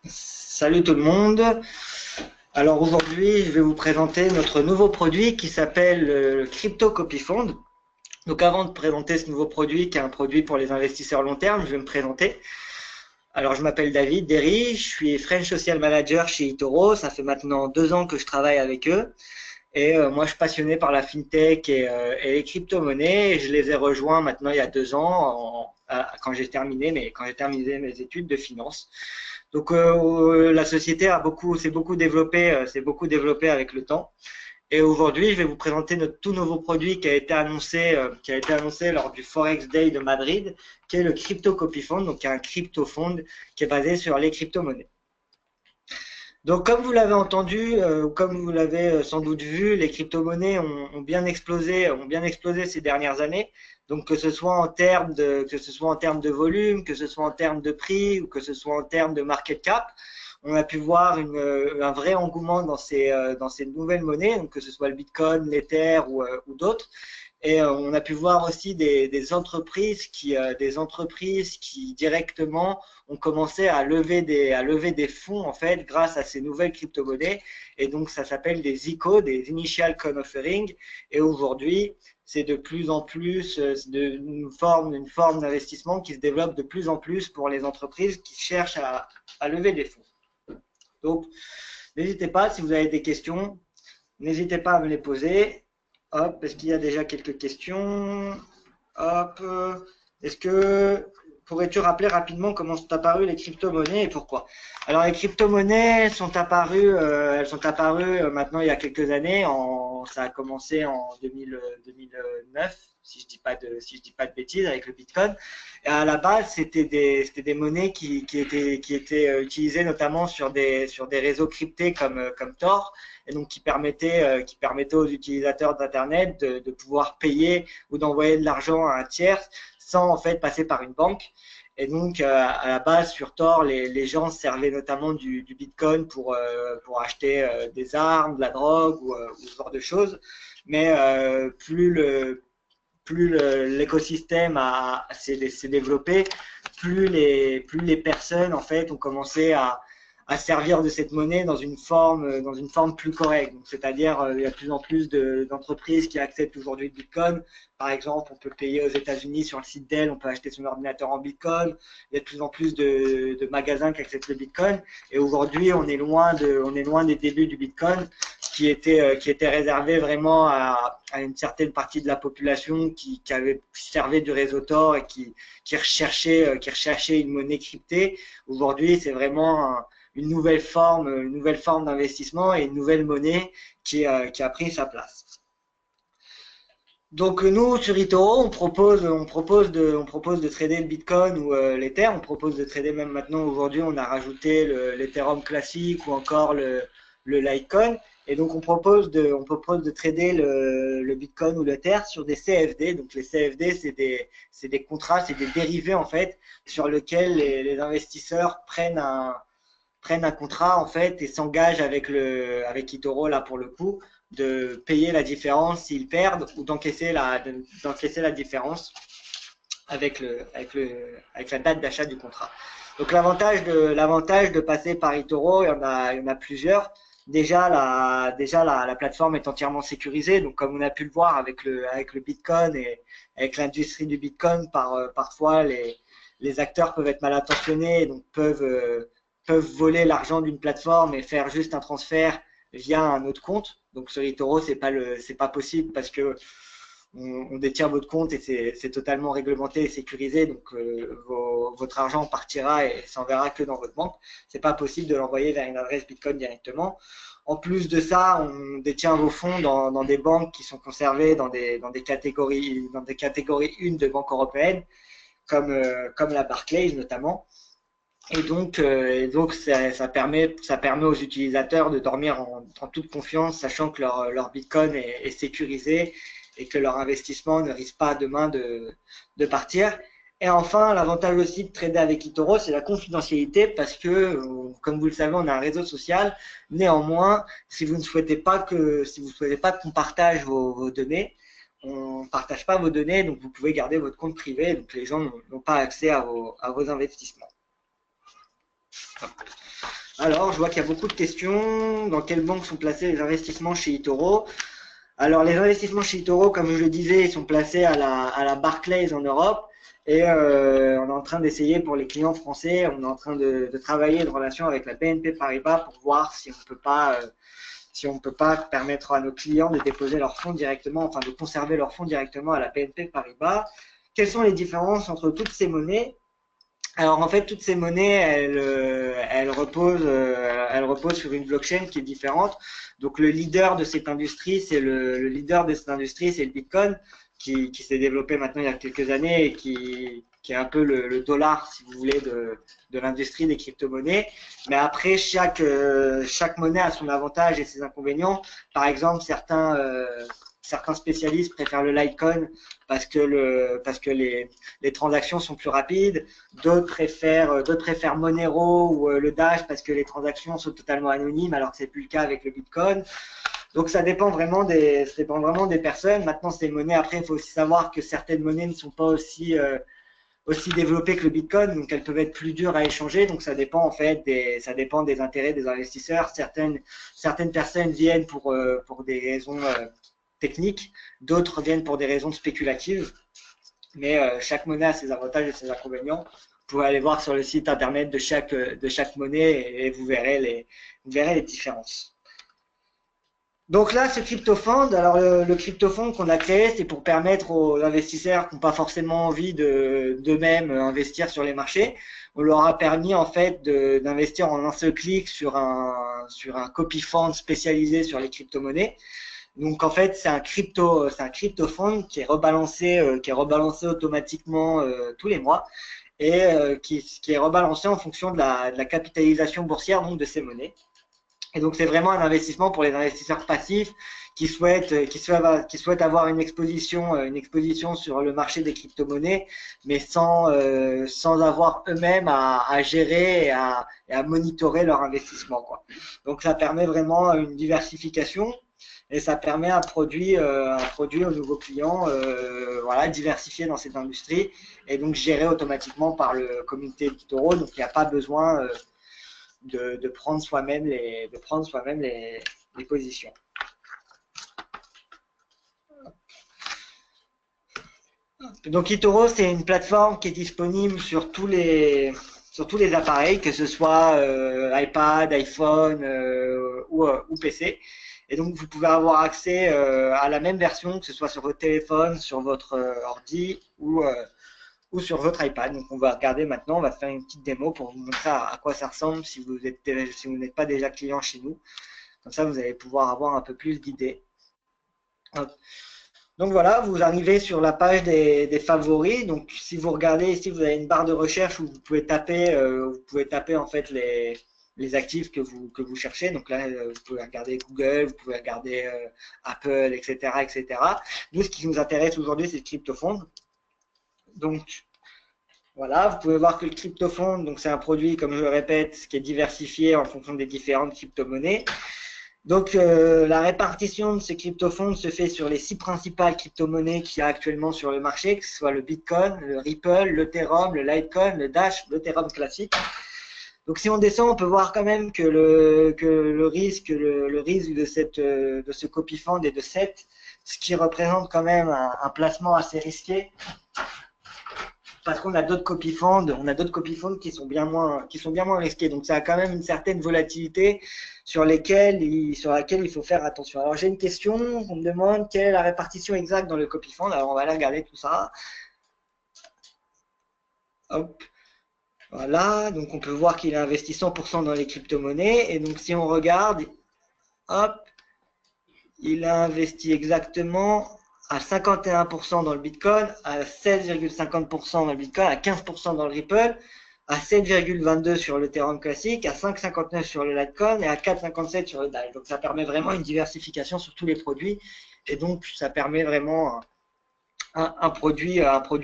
Salut tout le monde. Alors aujourd'hui, je vais vous présenter notre nouveau produit qui s'appelle le Crypto Copy Fund. Donc avant de présenter ce nouveau produit, qui est un produit pour les investisseurs long terme, je vais me présenter. Alors je m'appelle David Derry, je suis French Social Manager chez eToro. Ça fait maintenant 2 ans que je travaille avec eux. Et moi, je suis passionné par la fintech et les crypto-monnaies. Et je les ai rejoints maintenant il y a 2 ans, quand j'ai terminé mes études de finance. Donc la société s'est beaucoup développé avec le temps. Et aujourd'hui, je vais vous présenter notre tout nouveau produit qui a été annoncé lors du Forex Day de Madrid, qui est le Crypto Copy Fund, donc un crypto fund qui est basé sur les crypto-monnaies. Donc, comme vous l'avez entendu, comme vous l'avez sans doute vu, les crypto-monnaies ont bien explosé ces dernières années. Donc, que ce soit en termes de volume, que ce soit en termes de prix ou que ce soit en termes de market cap, on a pu voir un vrai engouement dans ces nouvelles monnaies, donc que ce soit le Bitcoin, l'Ether ou d'autres. Et on a pu voir aussi des entreprises qui directement ont commencé à lever des fonds en fait grâce à ces nouvelles crypto-monnaies. Et donc ça s'appelle des ICO, des Initial Coin Offering. Et aujourd'hui, c'est de plus en plus une forme d'investissement qui se développe de plus en plus pour les entreprises qui cherchent à lever des fonds. Donc n'hésitez pas, si vous avez des questions, n'hésitez pas à me les poser. Hop, est-ce qu'il y a déjà quelques questions? Hop, est-ce que pourrais-tu rappeler rapidement comment sont apparues les crypto-monnaies et pourquoi? Alors les crypto-monnaies elles sont apparues maintenant il y a quelques années. Ça a commencé en 2009, si je dis pas de bêtises, avec le Bitcoin. Et à la base, c'était des monnaies qui étaient utilisées notamment sur des réseaux cryptés comme Tor, et donc qui permettaient aux utilisateurs d'Internet de pouvoir payer ou d'envoyer de l'argent à un tiers sans en fait passer par une banque. Et donc, à la base, sur Tor, les gens servaient notamment du Bitcoin pour acheter des armes, de la drogue ou ce genre de choses. Mais plus l'écosystème s'est développé, plus les personnes en fait ont commencé à servir de cette monnaie dans une forme plus correcte. C'est-à-dire, il y a de plus en plus d'entreprises qui acceptent aujourd'hui le Bitcoin. Par exemple, on peut payer aux États-Unis sur le site Dell, on peut acheter son ordinateur en Bitcoin. Il y a de plus en plus de magasins qui acceptent le Bitcoin. Et aujourd'hui, on est loin des débuts du Bitcoin qui était réservé vraiment à une certaine partie de la population qui servait du réseau Tor et qui recherchait une monnaie cryptée. Aujourd'hui, c'est vraiment une nouvelle forme d'investissement et une nouvelle monnaie qui a pris sa place. Donc nous, sur eToro, on propose de trader le Bitcoin ou l'Ether. On propose de trader même maintenant, aujourd'hui, on a rajouté l'Ethereum classique ou encore le Litecoin. Et donc on propose de trader le Bitcoin ou l'Ether sur des CFD. Donc les CFD, c'est des contrats, c'est des dérivés en fait, sur lesquels les investisseurs prennent un contrat en fait et s'engagent avec eToro là pour le coup de payer la différence s'ils perdent ou d'encaisser la différence avec la date d'achat du contrat. Donc l'avantage de passer par eToro, il y en a plusieurs. La plateforme est entièrement sécurisée. Donc, comme on a pu le voir avec le Bitcoin et avec l'industrie du Bitcoin, parfois les acteurs peuvent être mal intentionnés et donc peuvent voler l'argent d'une plateforme et faire juste un transfert via un autre compte. Donc sur eToro, c'est pas possible parce que on détient votre compte et c'est totalement réglementé et sécurisé. Donc votre argent partira et s'enverra que dans votre banque. C'est pas possible de l'envoyer vers une adresse Bitcoin directement. En plus de ça, on détient vos fonds dans des banques qui sont conservées dans des catégories 1 de banques européennes, comme la Barclays notamment. Et donc ça permet aux utilisateurs de dormir en toute confiance, sachant que leur Bitcoin est sécurisé et que leur investissement ne risque pas demain de partir. Et enfin, l'avantage aussi de trader avec eToro, c'est la confidentialité parce que, comme vous le savez, on a un réseau social. Néanmoins, si vous ne souhaitez pas qu'on partage vos données, on ne partage pas vos données, donc vous pouvez garder votre compte privé, donc les gens n'ont pas accès à vos investissements. Alors, je vois qu'il y a beaucoup de questions. Dans quelles banques sont placés les investissements chez eToro? Alors, les investissements chez eToro, comme je le disais, ils sont placés à la Barclays en Europe. Et on est en train d'essayer pour les clients français, on est en train de travailler de relation avec la BNP Paribas pour voir si on ne peut pas permettre à nos clients de déposer leurs fonds directement, enfin de conserver leurs fonds directement à la BNP Paribas. Quelles sont les différences entre toutes ces monnaies? Alors en fait, toutes ces monnaies, elles reposent sur une blockchain qui est différente. Donc le leader de cette industrie, c'est le leader de cette industrie, c'est le Bitcoin, qui s'est développé maintenant il y a quelques années et qui est un peu le dollar, si vous voulez, de l'industrie des crypto-monnaies. Mais après, chaque monnaie a son avantage et ses inconvénients. Par exemple, certains spécialistes préfèrent le Litecoin parce que les transactions sont plus rapides. D'autres préfèrent Monero ou le Dash parce que les transactions sont totalement anonymes, alors que c'est plus le cas avec le Bitcoin. Donc ça dépend vraiment des personnes. Maintenant, ces monnaies, après, il faut aussi savoir que certaines monnaies ne sont pas aussi développées que le Bitcoin, donc elles peuvent être plus dures à échanger. Donc ça dépend en fait ça dépend des intérêts des investisseurs. Certaines personnes viennent pour des raisons techniques, d'autres viennent pour des raisons spéculatives. Mais chaque monnaie a ses avantages et ses inconvénients. Vous pouvez aller voir sur le site internet de chaque monnaie et vous verrez les différences. Donc là, ce CryptoFund, alors le CryptoFund qu'on a créé, c'est pour permettre aux investisseurs qui n'ont pas forcément envie d'eux-mêmes investir sur les marchés. On leur a permis en fait d'investir en un seul clic sur un copy fund spécialisé sur les crypto-monnaies. Donc en fait, c'est un CryptoFund qui est rebalancé automatiquement tous les mois et qui est rebalancé en fonction de la capitalisation boursière donc de ces monnaies. Et donc, c'est vraiment un investissement pour les investisseurs passifs qui souhaitent avoir une exposition sur le marché des crypto-monnaies, mais sans avoir eux-mêmes à gérer et à monitorer leur investissement, quoi. Donc, ça permet vraiment une diversification et ça permet un produit aux nouveaux clients, voilà, diversifié dans cette industrie et donc géré automatiquement par le comité d'eToro. Donc, il n'y a pas besoin de prendre soi-même les positions. Donc eToro, c'est une plateforme qui est disponible sur tous les appareils, que ce soit iPad, iPhone ou PC. Et donc vous pouvez avoir accès à la même version, que ce soit sur votre téléphone, sur votre ordi ou sur votre iPad. Donc on va regarder maintenant, on va faire une petite démo pour vous montrer à quoi ça ressemble si vous n'êtes pas déjà client chez nous. Comme ça, vous allez pouvoir avoir un peu plus d'idées. Donc voilà, vous arrivez sur la page des favoris. Donc si vous regardez ici, vous avez une barre de recherche où vous pouvez taper en fait les actifs que vous cherchez. Donc là, vous pouvez regarder Google, vous pouvez regarder Apple, etc., etc. Nous, ce qui nous intéresse aujourd'hui, c'est le CryptoFund. Donc, voilà, vous pouvez voir que le CryptoFund, donc c'est un produit, comme je le répète, qui est diversifié en fonction des différentes crypto-monnaies. Donc, la répartition de ces crypto-fonds se fait sur les 6 principales crypto-monnaies qu'il y a actuellement sur le marché, que ce soit le Bitcoin, le Ripple, l'Ethereum, le Litecoin, le Dash, l'Ethereum classique. Donc, si on descend, on peut voir quand même que le risque de ce copy fund est de 7, ce qui représente quand même un placement assez risqué. Parce qu'on a d'autres copy funds qui sont bien moins risqués. Donc ça a quand même une certaine volatilité sur laquelle il faut faire attention. Alors j'ai une question, on me demande quelle est la répartition exacte dans le copy fund. Alors on va aller regarder tout ça. Hop. Voilà, donc on peut voir qu'il a investi 100% dans les crypto-monnaies. Et donc si on regarde, hop, il a investi exactement à 51% dans le Bitcoin, à 16,50% dans le Bitcoin, à 15% dans le Ripple, à 7,22% sur l'Ethereum classique, à 5,59% sur le Litecoin et à 4,57% sur le Dash. Donc ça permet vraiment une diversification sur tous les produits et donc ça permet vraiment un produit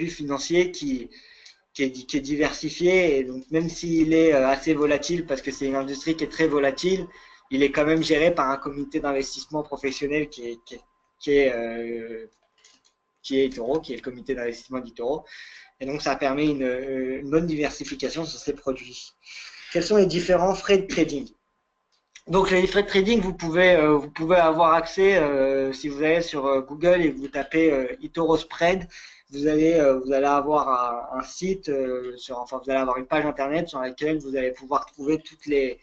financier qui est diversifié et donc même s'il est assez volatile parce que c'est une industrie qui est très volatile, il est quand même géré par un comité d'investissement professionnel qui est eToro, qui est le comité d'investissement d'eToro. Et donc, ça permet une bonne diversification sur ces produits. quels sont les différents frais de trading? Donc les frais de trading, vous pouvez avoir accès si vous allez sur Google et vous tapez eToro Spread, vous allez avoir un site, enfin vous allez avoir une page internet sur laquelle vous allez pouvoir trouver tous les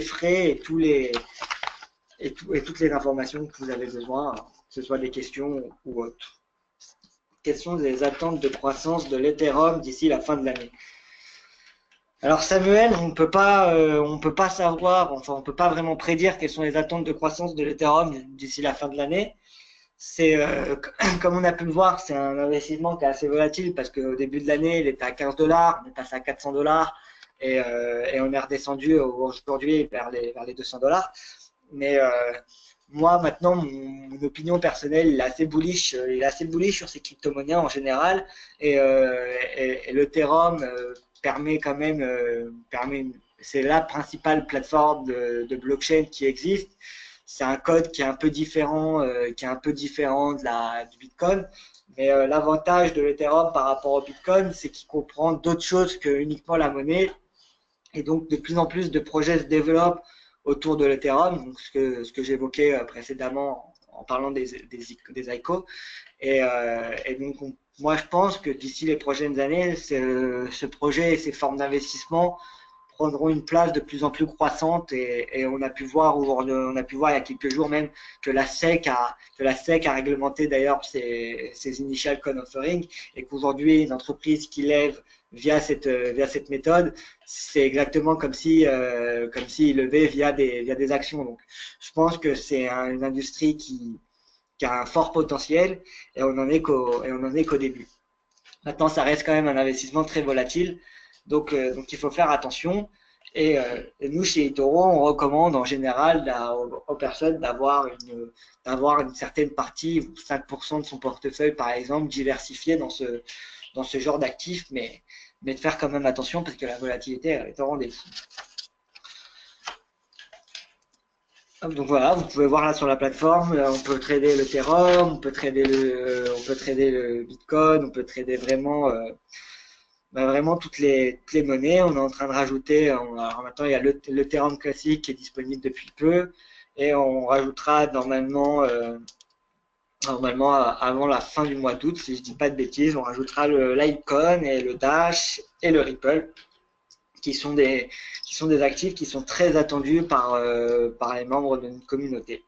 frais et toutes les informations que vous avez besoin, que ce soit des questions ou autres. Quelles sont les attentes de croissance de l'Ethereum d'ici la fin de l'année? Alors Samuel, on peut pas savoir, enfin on peut pas vraiment prédire quelles sont les attentes de croissance de l'Ethereum d'ici la fin de l'année. C'est comme on a pu le voir, c'est un investissement qui est assez volatile parce qu'au début de l'année, il était à 15 dollars, on est passé à 400 dollars et on est redescendu aujourd'hui vers les 200 dollars. Mais moi maintenant, mon opinion personnelle, il est assez bullish sur ces crypto-monnaies en général et l'Ethereum permet quand même, c'est la principale plateforme de blockchain qui existe. C'est un code qui est un peu différent, du Bitcoin. Mais l'avantage de l'Ethereum par rapport au Bitcoin, c'est qu'il comprend d'autres choses que uniquement la monnaie. Et donc, de plus en plus de projets se développent autour de l'Ethereum, donc ce que j'évoquais précédemment en parlant des ICO. Et donc, moi, je pense que d'ici les prochaines années, ce projet et ces formes d'investissement prendront une place de plus en plus croissante et on a pu voir il y a quelques jours même que la SEC a réglementé d'ailleurs ses initial coin offering et qu'aujourd'hui une entreprise qui lève via cette méthode, c'est exactement comme si levait via des actions. Donc je pense que c'est une industrie qui a un fort potentiel et on en est qu'au début. Maintenant, ça reste quand même un investissement très volatile, donc il faut faire attention. Et nous, chez eToro, on recommande en général aux personnes d'avoir une certaine partie, 5% de son portefeuille par exemple, diversifié dans ce genre d'actifs, mais de faire quand même attention parce que la volatilité est au rendez-vous. Donc voilà, vous pouvez voir là sur la plateforme, on peut trader l'Ethereum, on peut trader le Bitcoin, on peut trader vraiment toutes les monnaies. On est en train de rajouter, alors maintenant il y a l'Ethereum classique qui est disponible depuis peu et on rajoutera normalement avant la fin du mois d'août, si je dis pas de bêtises, on rajoutera le Litecoin et le Dash et le Ripple qui sont des actifs qui sont très attendus par les membres de notre communauté.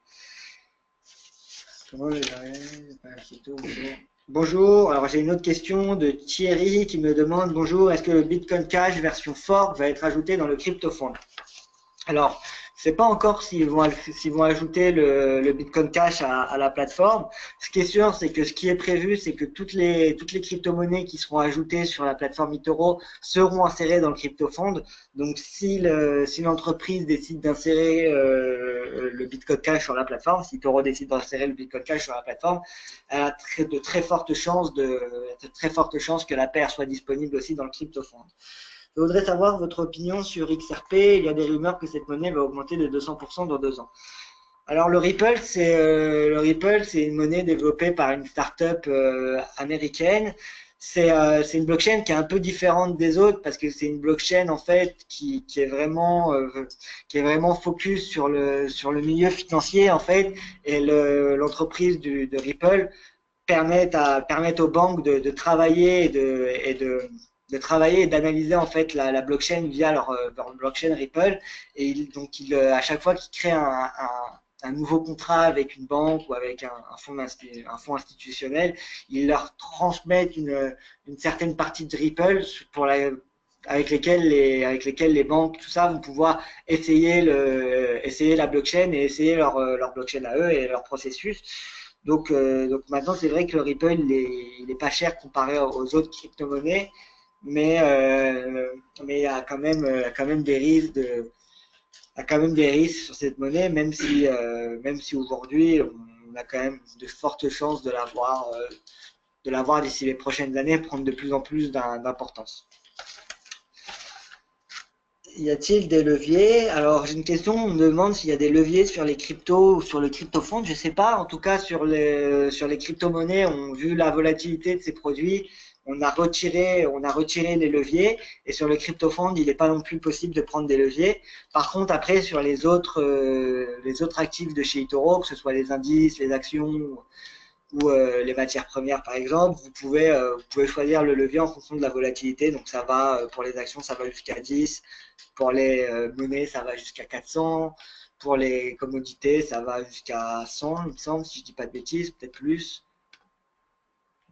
Bonjour, alors j'ai une autre question de Thierry qui me demande: bonjour, est-ce que le Bitcoin Cash version fork va être ajouté dans le CryptoFund? Alors, je ne sais pas encore s'ils vont ajouter le Bitcoin Cash à la plateforme. Ce qui est sûr, c'est que ce qui est prévu, c'est que toutes les crypto-monnaies qui seront ajoutées sur la plateforme eToro seront insérées dans le CryptoFund. Donc, si l'entreprise décide d'insérer le Bitcoin Cash sur la plateforme, si eToro décide d'insérer le Bitcoin Cash sur la plateforme, elle a de très fortes chances que la paire soit disponible aussi dans le CryptoFund. Je voudrais savoir votre opinion sur XRP. Il y a des rumeurs que cette monnaie va augmenter de 200% dans 2 ans. Alors le Ripple, c'est une monnaie développée par une start-up américaine. C'est une blockchain qui est un peu différente des autres parce que c'est une blockchain en fait qui est vraiment focus sur le milieu financier en fait, et l'entreprise de Ripple permet aux banques de travailler de travailler et d'analyser en fait la blockchain via leur blockchain Ripple. Et donc à chaque fois qu'ils créent un nouveau contrat avec une banque ou avec un fonds institutionnel, ils leur transmettent une certaine partie de Ripple avec lesquels les banques, tout ça, vont pouvoir essayer la blockchain et essayer leur blockchain à eux et leur processus. Donc maintenant, c'est vrai que le Ripple, il est pas cher comparé aux autres crypto-monnaies, mais il y a quand même des risques sur cette monnaie, même si aujourd'hui on a quand même de fortes chances de l'avoir d'ici les prochaines années, prendre de plus en plus d'importance. Y a-t-il des leviers? Alors j'ai une question, on me demande s'il y a des leviers sur les cryptos ou sur le CryptoFund. Je sais pas, en tout cas sur les crypto-monnaies, vu la volatilité de ces produits, on a retiré les leviers, et sur le CryptoFund, il n'est pas non plus possible de prendre des leviers. Par contre, après, sur les autres actifs de chez eToro, que ce soit les indices, les actions ou les matières premières par exemple, vous pouvez choisir le levier en fonction de la volatilité. Donc ça va, pour les actions, ça va jusqu'à 10, pour les monnaies, ça va jusqu'à 400, pour les commodités, ça va jusqu'à 100, il me semble, si je dis pas de bêtises, peut-être plus.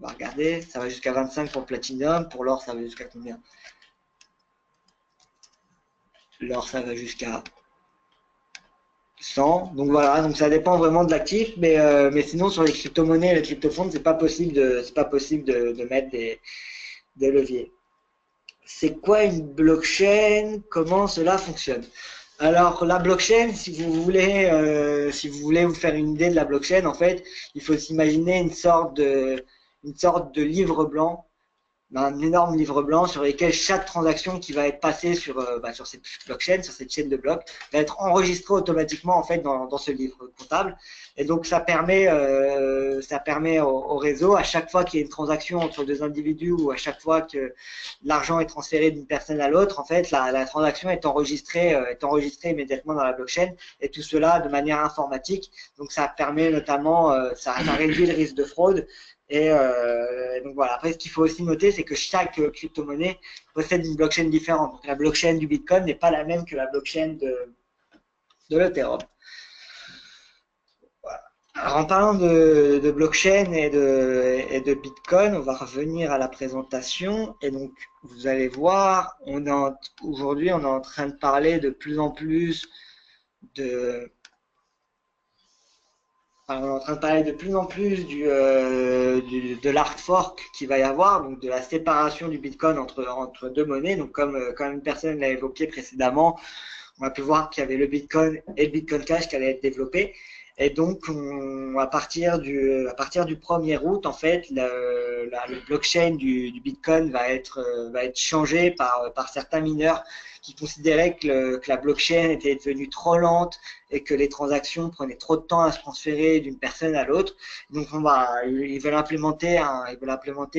On va regarder, ça va jusqu'à 25 pour le Platinum, pour l'or, ça va jusqu'à combien? L'or, ça va jusqu'à 100. Donc voilà, donc ça dépend vraiment de l'actif, mais sinon sur les crypto-monnaies et les crypto-fonds, c'est pas possible de mettre des leviers. C'est quoi une blockchain? Comment cela fonctionne? Alors la blockchain, si vous voulez vous faire une idée de la blockchain, en fait, il faut s'imaginer une sorte de livre blanc, un énorme livre blanc sur lequel chaque transaction qui va être passée sur cette blockchain, sur cette chaîne de blocs, va être enregistrée automatiquement en fait dans ce livre comptable. Et donc ça permet au réseau, à chaque fois qu'il y a une transaction entre deux individus ou à chaque fois que l'argent est transféré d'une personne à l'autre, en fait la transaction est enregistrée immédiatement dans la blockchain, et tout cela de manière informatique. Donc ça permet notamment, ça réduit le risque de fraude. Et donc voilà. Après, ce qu'il faut aussi noter, c'est que chaque crypto-monnaie possède une blockchain différente. Donc la blockchain du Bitcoin n'est pas la même que la blockchain de l'Ethereum. Voilà. Alors en parlant de blockchain et de Bitcoin, on va revenir à la présentation. Et donc vous allez voir, aujourd'hui on est en train de parler de plus en plus de on est en train de parler de plus en plus de l'hard fork qu'il va y avoir, donc de la séparation du Bitcoin entre deux monnaies. Donc comme une personne l'a évoqué précédemment, on a pu voir qu'il y avait le Bitcoin et le Bitcoin Cash qui allaient être développés. Et donc, à partir du 1er août, en fait, le blockchain du Bitcoin va être changé par certains mineurs qui considéraient que la blockchain était devenue trop lente et que les transactions prenaient trop de temps à se transférer d'une personne à l'autre. Donc, ils veulent implémenter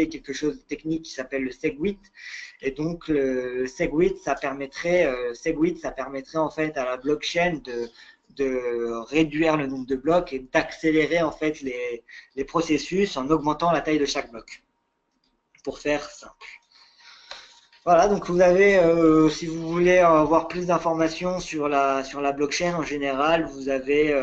quelque chose de technique qui s'appelle le SegWit. Et donc, le SegWit, ça permettrait en fait à la blockchain de réduire le nombre de blocs et d'accélérer en fait les processus en augmentant la taille de chaque bloc, pour faire simple. Voilà, donc vous avez, si vous voulez avoir plus d'informations sur la blockchain en général, vous avez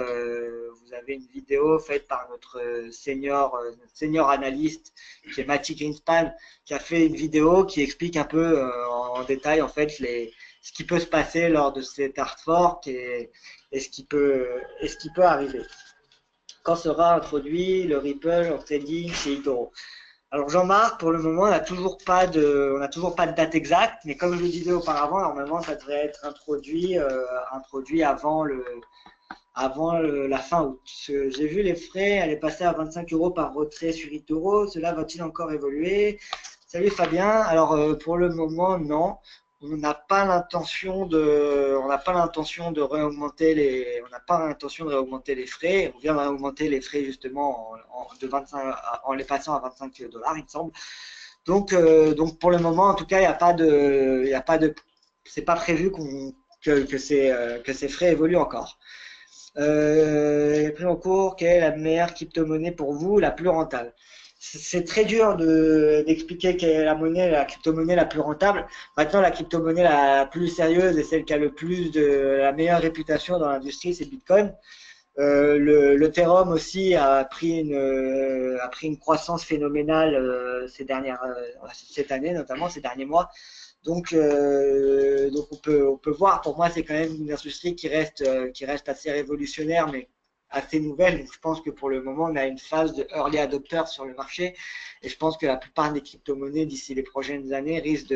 une vidéo faite par notre senior analyste, qui est Matty Greenspan, qui a fait une vidéo qui explique un peu en détail en fait ce qui peut se passer lors de cet hard fork et ce qui peut arriver. Quand sera introduit le Ripple en trading chez eToro? Alors Jean-Marc, pour le moment, on n'a toujours pas de date exacte, mais comme je le disais auparavant, normalement ça devrait être introduit avant la fin août. J'ai vu les frais, elle est passée à 25 € par retrait sur eToro. Cela va-t-il encore évoluer? Salut Fabien. Alors pour le moment, non. On n'a pas l'intention de réaugmenter les frais. On vient de réaugmenter les frais justement en les passant à 25 $, il me semble. Donc pour le moment, en tout cas, c'est pas prévu que ces frais évoluent encore. Les prix en cours, quelle est la meilleure crypto-monnaie pour vous, la plus rentable? C'est très dur d'expliquer quelle est la crypto-monnaie la plus rentable. Maintenant, la crypto-monnaie la plus sérieuse et celle qui a la meilleure réputation dans l'industrie, c'est Bitcoin. L'Ethereum aussi a pris une croissance phénoménale cette année, notamment ces derniers mois. Donc on peut voir, pour moi, c'est quand même une industrie qui reste assez révolutionnaire, mais assez nouvelle. Donc je pense que pour le moment, on a une phase de early adopter sur le marché, et je pense que la plupart des crypto-monnaies d'ici les prochaines années risquent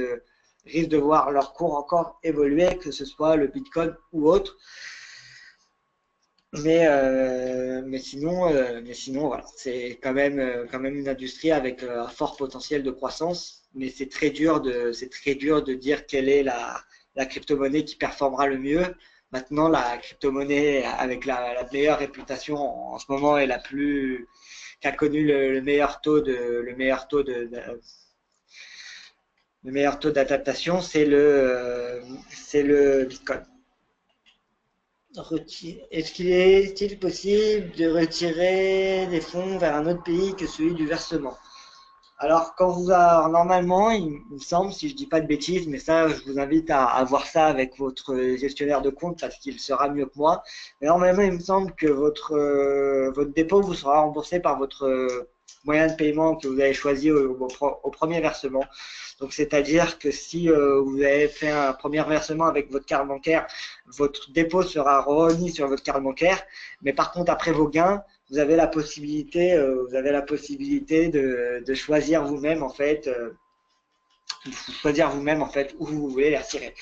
de voir leur cours encore évoluer, que ce soit le Bitcoin ou autre. Mais sinon, voilà, c'est quand même une industrie avec un fort potentiel de croissance, mais c'est très dur de dire quelle est la crypto-monnaie qui performera le mieux. Maintenant, la crypto-monnaie avec la meilleure réputation en ce moment est qui a connu le meilleur taux Le meilleur taux d'adaptation, c'est le Bitcoin. Est-ce qu'il est-il possible de retirer des fonds vers un autre pays que celui du versement? Alors, normalement, il me semble, si je dis pas de bêtises, mais ça, je vous invite à voir ça avec votre gestionnaire de compte parce qu'il sera mieux que moi. Mais normalement, il me semble que votre dépôt vous sera remboursé par votre moyen de paiement que vous avez choisi au premier versement. Donc, c'est-à-dire que si vous avez fait un premier versement avec votre carte bancaire, votre dépôt sera remis sur votre carte bancaire. Mais par contre, après vos gains, vous avez la possibilité de choisir vous-même en fait, où vous voulez les retirer.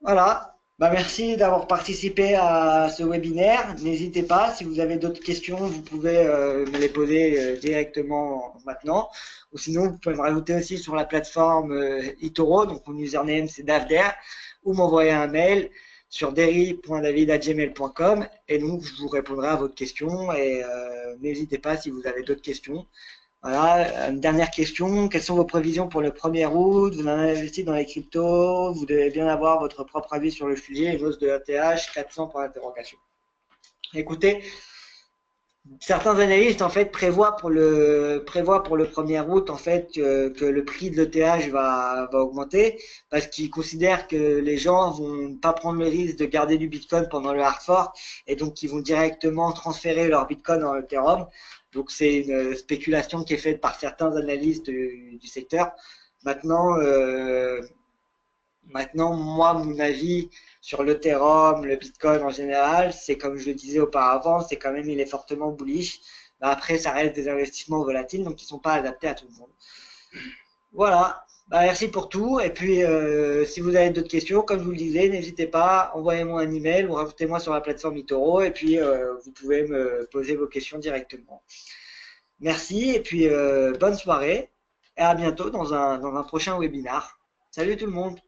Voilà. Bah, merci d'avoir participé à ce webinaire. N'hésitez pas, si vous avez d'autres questions, vous pouvez me les poser directement maintenant. Ou sinon, vous pouvez me rajouter aussi sur la plateforme eToro, donc mon username c'est Davder, ou m'envoyer un mail sur derry.david@gmail.com et donc je vous répondrai à votre question et n'hésitez pas si vous avez d'autres questions. Voilà, une dernière question. Quelles sont vos prévisions pour le 1er août? Vous en avez investi dans les cryptos. Vous devez bien avoir votre propre avis sur le sujet. Une hausse de ATH, 400 pour l'interrogation. Écoutez, certains analystes en fait prévoient pour le 1er août en fait que le prix de l'ETH va augmenter parce qu'ils considèrent que les gens vont pas prendre le risque de garder du Bitcoin pendant le hard fork et donc ils vont directement transférer leur Bitcoin en Ethereum. Donc c'est une spéculation qui est faite par certains analystes du secteur. Maintenant, moi, mon avis sur l'Ethereum, le Bitcoin en général, c'est comme je le disais auparavant, c'est quand même, il est fortement bullish. Mais après, ça reste des investissements volatiles, donc ils ne sont pas adaptés à tout le monde. Voilà. Bah, merci pour tout. Et puis, si vous avez d'autres questions, comme je vous le disais, n'hésitez pas, envoyez-moi un email ou rajoutez-moi sur la plateforme eToro et puis vous pouvez me poser vos questions directement. Merci et puis bonne soirée et à bientôt dans un prochain webinar. Salut tout le monde!